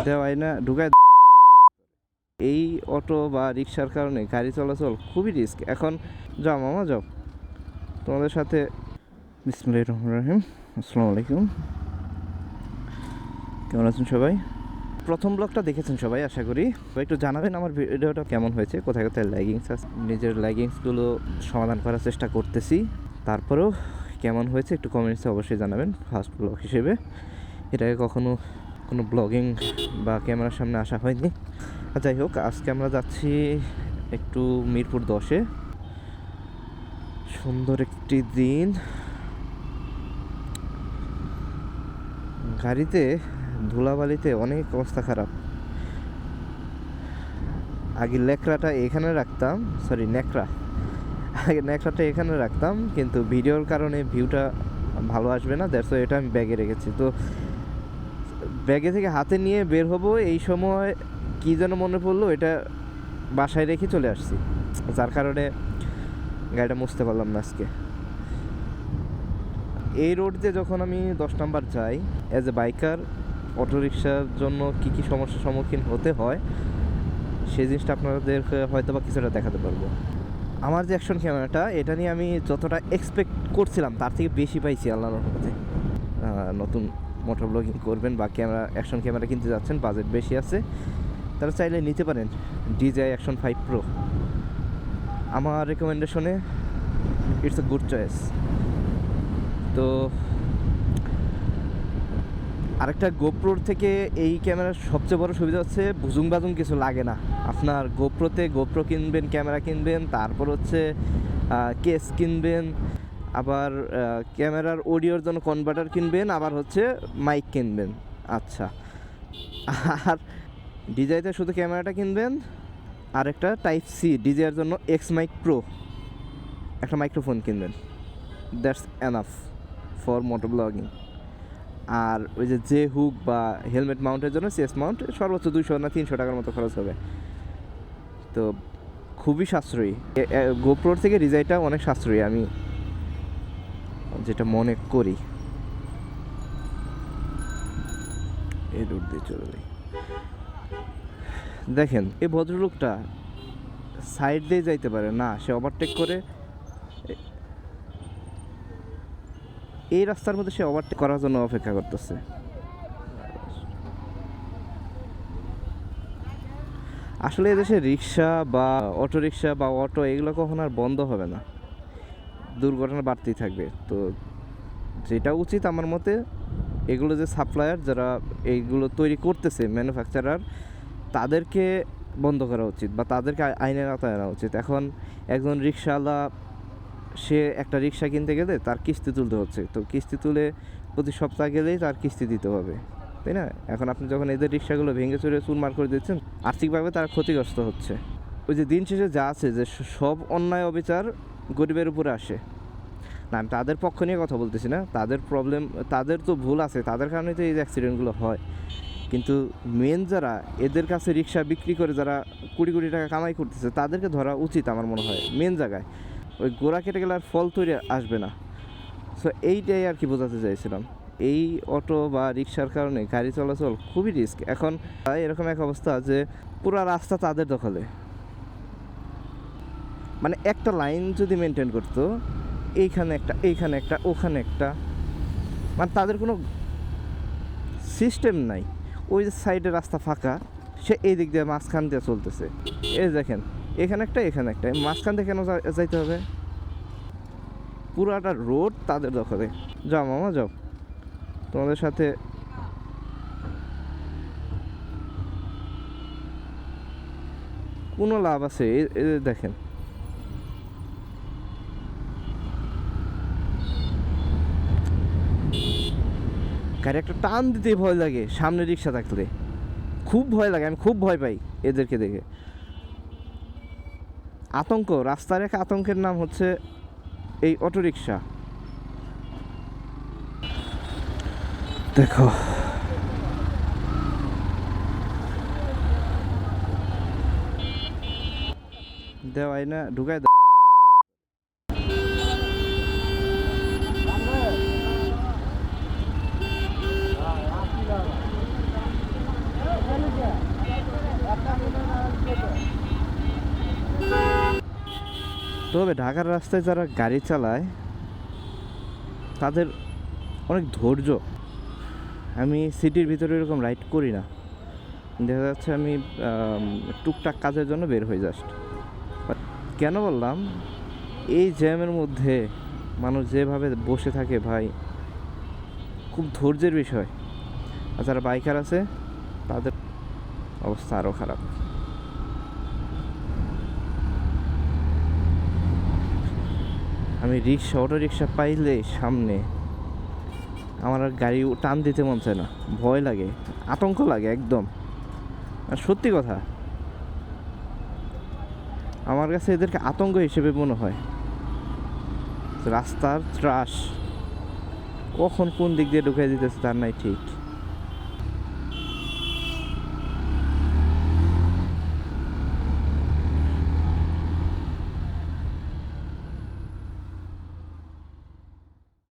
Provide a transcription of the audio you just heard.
দেওয়াই না ঢুকায়। এই অটো বা রিক্সার কারণে গাড়ি চলাচল খুবই রিস্ক এখন। যাও মামা যাও, তোমাদের সাথে। বিসমিল্লাহির রহমানির রহিম। আসসালামু আলাইকুম, কেমন আছেন সবাই? প্রথম ব্লগটা দেখেছেন সবাই আশা করি। একটু জানাবেন আমার ভিডিওটা কেমন হয়েছে, কোথায় কোথায় ল্যাগিংস আছে। নিজের ল্যাগিংসগুলো সমাধান করার চেষ্টা করতেছি, তারপরেও কেমন হয়েছে একটু কমেন্টসে অবশ্যই জানাবেন। ফার্স্ট ব্লগ হিসেবে এর আগে কখনো কোনো ব্লগিং বা ক্যামেরার সামনে আসা হয়নি। যাই হোক, আজকে আমরা যাচ্ছি একটু মিরপুর 10-এ। সুন্দর একটি দিন, গাড়িতে ধুলাবালিতে অনেক অবস্থা খারাপ। আগে ন্যাকড়াটা এখানে রাখতাম, সরি ন্যাকড়া, আগে ন্যাকড়াটা এখানে রাখতাম, কিন্তু ভিডিওর কারণে ভিউটা ভালো আসবে না, দ্যাটস এটা আমি ব্যাগে রেখেছি। তো ব্যাগে থেকে হাতে নিয়ে বের হব, এই সময় কী যেন মনে পড়লো, এটা বাসায় রেখে চলে আসছি, যার কারণে গাড়িটা মুছতে পারলাম না আজকে। এই রোড দিয়ে যখন আমি 10 নাম্বার যাই অ্যাজ এ বাইকার, অটোরিকশার জন্য কী কী সমস্যার সম্মুখীন হতে হয় সেই জিনিসটা আপনাদেরকে হয়তো বা কিছুটা দেখাতে পারবো। আমার যে অ্যাকশন ক্যামেরাটা, এটা নিয়ে আমি যতটা এক্সপেক্ট করছিলাম তার থেকে বেশি পাইছি আল্লাহর রহমতে। নতুন মোটর ব্লগিং করবেন বা অ্যাকশন ক্যামেরা কিনতে যাচ্ছেন, বাজেট বেশি আছে, তারা চাইলে নিতে পারেন DJI Action 5 Pro। আমার রেকমেন্ডেশনে ইটস এ গুড চয়েস। তো আরেকটা গোপ্রোর থেকে এই ক্যামেরার সবচেয়ে বড় সুবিধা হচ্ছে বুজুং বাজুং কিছু লাগে না। আপনার গোপ্রো কিনবেন, ক্যামেরা কিনবেন, তারপর হচ্ছে কেস কিনবেন, আবার ক্যামেরার অডিওর জন্য কনভার্টার কিনবেন, আবার হচ্ছে মাইক কিনবেন। আচ্ছা, আর ডিজাইতে শুধু ক্যামেরাটা কিনবেন, আর একটা টাইপ সি ডিজাইয়ের জন্য এক্স মাইক প্রো একটা মাইক্রোফোন কিনবেন। That's enough for moto blogging. আর ওই যে হুক বা হেলমেট মাউন্টের জন্য চেস মাউন্ট সর্বোচ্চ 200 না 300 টাকার মতো খরচ হবে। তো খুবই সাশ্রয়ী, গোপ্রোর থেকে ডিজাইনটা অনেক সাশ্রয়ী আমি যেটা মনে করি। এই রুট দিয়ে চলে যাই। দেখেন এই ভদ্রলোকটা সাইড দিয়ে যাইতে পারে না, সে ওভারটেক করে এই রাস্তার মধ্যে সে ওভারটেক করার জন্য অপেক্ষা করতেছে। আসলে এদেশে রিক্সা বা অটোরিক্সা বা অটো এগুলো কখনো আর বন্ধ হবে না, দুর্ঘটনা বাড়তেই থাকবে। তো যেটা উচিত আমার মতে, এগুলো যে সাপ্লায়ার যারা এইগুলো তৈরি করতেছে, ম্যানুফ্যাকচারার, তাদেরকে বন্ধ করা উচিত বা তাদেরকে আইনের আওতায় আনা উচিত। এখন একজন রিক্সাওয়ালা, সে একটা রিক্সা কিনতে গেলে তার কিস্তি তুলতে হচ্ছে, তো কিস্তি তুলে প্রতি সপ্তাহ গেলেই তার কিস্তি দিতে হবে, তাই না? এখন আপনি যখন এদের রিক্সাগুলো ভেঙে চুরে চুরমার করে দিচ্ছেন, আর্থিকভাবে তারা ক্ষতিগ্রস্ত হচ্ছে। ওই যে দিন শেষে যা আছে, যে সব অন্যায় অবিচার গরিবের উপরে আসে। না, আমি তাদের পক্ষ নিয়ে কথা বলতেছি না, তাদের প্রবলেম, তাদের তো ভুল আছে, তাদের কারণেই তো এই অ্যাক্সিডেন্টগুলো হয়। কিন্তু মেন যারা এদের কাছে রিক্সা বিক্রি করে যারা কোটি কোটি টাকা কামাই করতেছে, তাদেরকে ধরা উচিত আমার মনে হয় মেন জায়গায়। ওই গোড়া কেটে গেলে আর ফল তৈরি আসবে না। সো এইটাই আর কি বোঝাতে চাইছিলাম। এই অটো বা রিক্সার কারণে গাড়ি চলাচল খুবই রিস্ক এখন। এরকম এক অবস্থা যে পুরো রাস্তা তাদের দখলে। মানে একটা লাইন যদি মেনটেন করতো, এইখানে একটা, এইখানে একটা, ওখানে একটা, মানে তাদের কোনো সিস্টেম নাই। ওই যে সাইডে রাস্তা ফাঁকা, সে এই দিক দিয়ে মাঝখান দিয়ে চলতেছে। এই দেখেন, এখানে একটা, এখানে একটা, মাঝখান দিয়ে কেন যাইতে হবে? পুরাটা রোড তাদের দখলে। যাও মামা যাও, তোমাদের সাথে। কোনো লাভ আছে? দেখেন, গাড়ি একটা টান দিতেই ভয় লাগে, সামনে রিক্সা থাকলে খুব ভয় লাগে, আমি খুব ভয় পাই এদেরকে দেখে। আতঙ্ক, রাস্তার এক আতঙ্কের নাম হচ্ছে এই অটোরিকশা। দেখো, দেওয়াই না ঢুকায়। তবে ঢাকার রাস্তায় যারা গাড়ি চালায় তাদের অনেক ধৈর্য। আমি সিটির ভিতরে এরকম রাইড করি না, দেখা যাচ্ছে আমি টুকটাক কাজের জন্য বের হই জাস্ট। কেন বললাম, এই জ্যামের মধ্যে মানুষ যেভাবে বসে থাকে ভাই, খুব ধৈর্যের বিষয়। আর যারা বাইকার আছে তাদের অবস্থা আরও খারাপ। আমি অটো রিক্সা পাইলে সামনে আমার আর গাড়ি টান দিতে মন চায় না, ভয় লাগে, আতঙ্ক লাগে একদম। আর সত্যি কথা, আমার কাছে এদেরকে আতঙ্ক হিসেবে মনে হয়। রাস্তার ত্রাস কখন কোন দিক দিয়ে ঢুকিয়ে দিতেছে তার নাই ঠিক।